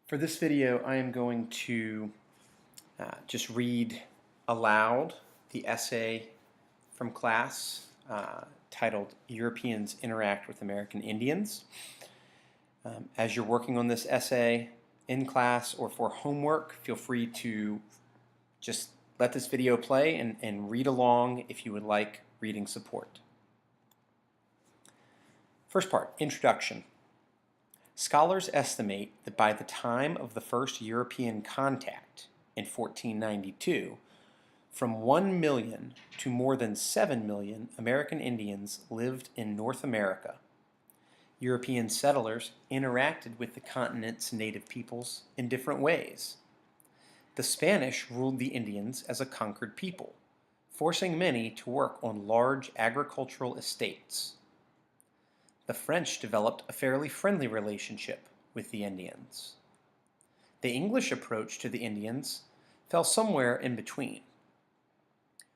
For this video, I am going to just read aloud the essay from class titled Europeans Interact with American Indians. As you're working on this essay in class or for homework, feel free to just let this video play and read along if you would like reading support. First part, Introduction. Scholars estimate that by the time of the first European contact in 1492, from 1 million to more than 7 million American Indians lived in North America. European settlers interacted with the continent's native peoples in different ways. The Spanish ruled the Indians as a conquered people, forcing many to work on large agricultural estates. The French developed a fairly friendly relationship with the Indians. The English approach to the Indians fell somewhere in between.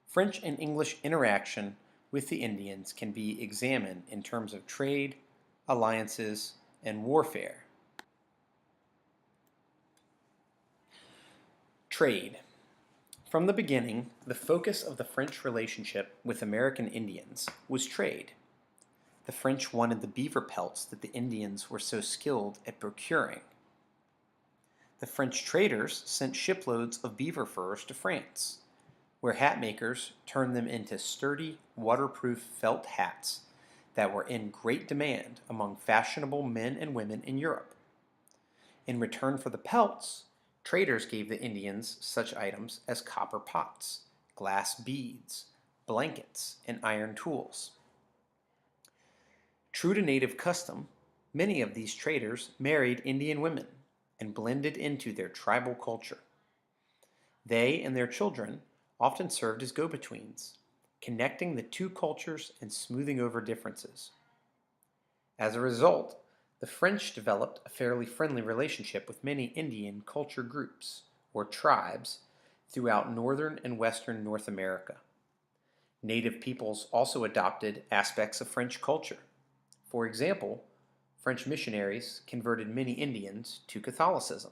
French and English interaction with the Indians can be examined in terms of trade, alliances, and warfare. Trade. From the beginning, the focus of the French relationship with American Indians was trade. The French wanted the beaver pelts that the Indians were so skilled at procuring. The French traders sent shiploads of beaver furs to France, where hat makers turned them into sturdy, waterproof felt hats that were in great demand among fashionable men and women in Europe. In return for the pelts, traders gave the Indians such items as copper pots, glass beads, blankets, and iron tools. True to native custom, many of these traders married Indian women and blended into their tribal culture. They and their children often served as go-betweens, connecting the two cultures and smoothing over differences. As a result, the French developed a fairly friendly relationship with many Indian culture groups, or tribes, throughout northern and western North America. Native peoples also adopted aspects of French culture. For example, French missionaries converted many Indians to Catholicism.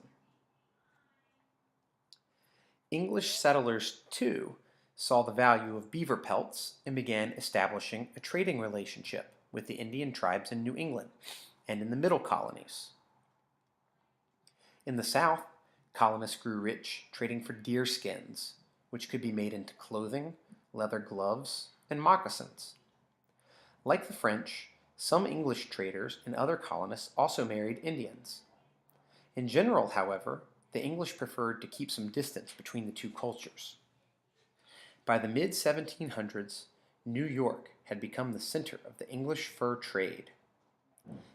English settlers, too, saw the value of beaver pelts and began establishing a trading relationship with the Indian tribes in New England and in the Middle Colonies. In the South, colonists grew rich trading for deer skins, which could be made into clothing, leather gloves, and moccasins. Like the French, some English traders and other colonists also married Indians. In general, however, the English preferred to keep some distance between the two cultures. By the mid-1700s, New York had become the center of the English fur trade.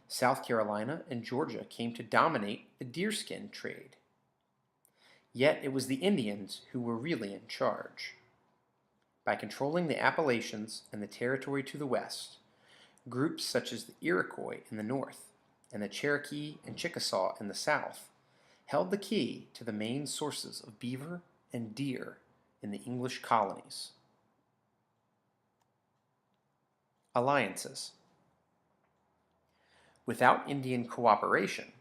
South Carolina and Georgia came to dominate the deerskin trade. Yet it was the Indians who were really in charge. By controlling the Appalachians and the territory to the west, groups such as the Iroquois in the north and the Cherokee and Chickasaw in the south held the key to the main sources of beaver and deer in the English colonies. Alliances. Without Indian cooperation,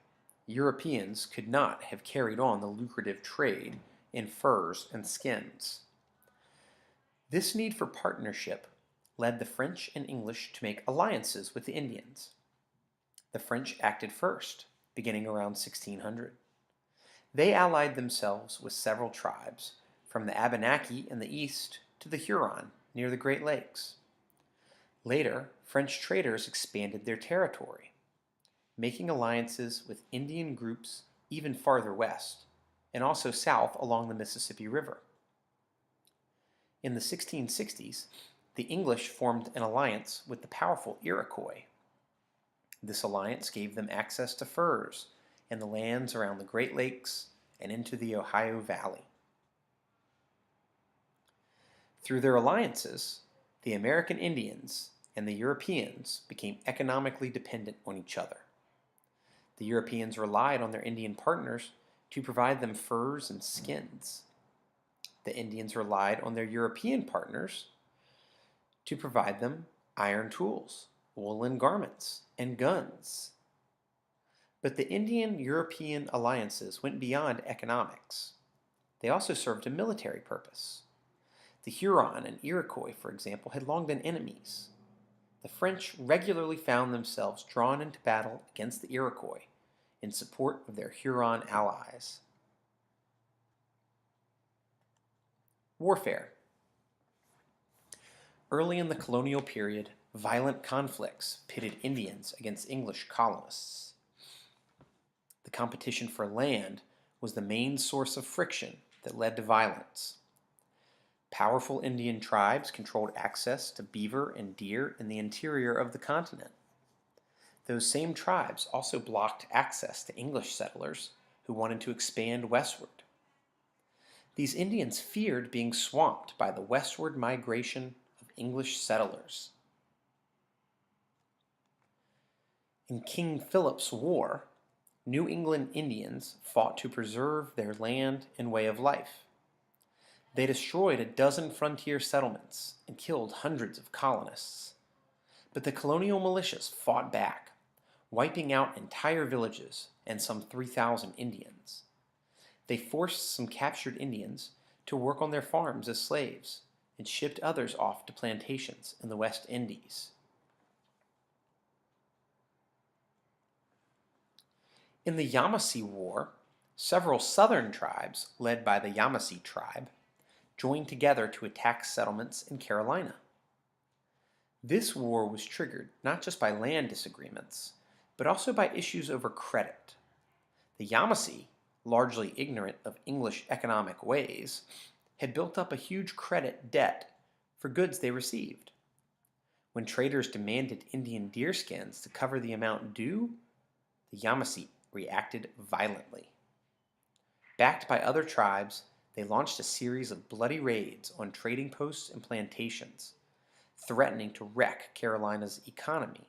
Europeans could not have carried on the lucrative trade in furs and skins. This need for partnership led the French and English to make alliances with the Indians. The French acted first, beginning around 1600. They allied themselves with several tribes, from the Abenaki in the east to the Huron near the Great Lakes. Later, French traders expanded their territory, making alliances with Indian groups even farther west, and also south along the Mississippi River. In the 1660s, the English formed an alliance with the powerful Iroquois. This alliance gave them access to furs and the lands around the Great Lakes and into the Ohio Valley. Through their alliances, the American Indians and the Europeans became economically dependent on each other. The Europeans relied on their Indian partners to provide them furs and skins. The Indians relied on their European partners to provide them iron tools, woolen garments, and guns. But the Indian-European alliances went beyond economics. They also served a military purpose. The Huron and Iroquois, for example, had long been enemies. The French regularly found themselves drawn into battle against the Iroquois in support of their Huron allies. Warfare. Early in the colonial period, violent conflicts pitted Indians against English colonists. The competition for land was the main source of friction that led to violence. Powerful Indian tribes controlled access to beaver and deer in the interior of the continent. Those same tribes also blocked access to English settlers who wanted to expand westward. These Indians feared being swamped by the westward migration of English settlers. In King Philip's War, New England Indians fought to preserve their land and way of life. They destroyed a dozen frontier settlements and killed hundreds of colonists. But the colonial militias fought back, wiping out entire villages and some 3,000 Indians. They forced some captured Indians to work on their farms as slaves and shipped others off to plantations in the West Indies. In the Yamasee War, several southern tribes, led by the Yamasee tribe, joined together to attack settlements in Carolina. This war was triggered not just by land disagreements, but also by issues over credit. The Yamasee, largely ignorant of English economic ways, had built up a huge credit debt for goods they received. When traders demanded Indian deerskins to cover the amount due, the Yamasee reacted violently. Backed by other tribes, they launched a series of bloody raids on trading posts and plantations, threatening to wreck Carolina's economy.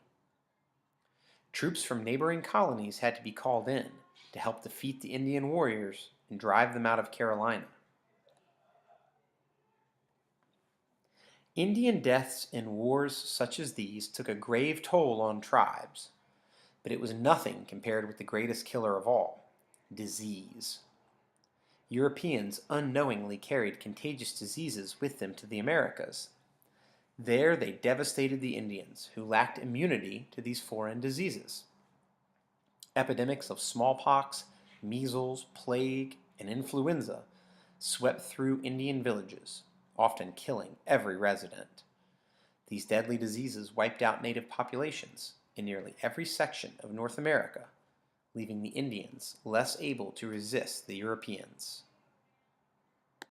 Troops from neighboring colonies had to be called in to help defeat the Indian warriors and drive them out of Carolina. Indian deaths in wars such as these took a grave toll on tribes, but it was nothing compared with the greatest killer of all, disease. Europeans unknowingly carried contagious diseases with them to the Americas. There they devastated the Indians, who lacked immunity to these foreign diseases. Epidemics of smallpox, measles, plague, and influenza swept through Indian villages, often killing every resident. These deadly diseases wiped out native populations in nearly every section of North America, leaving the Indians less able to resist the Europeans.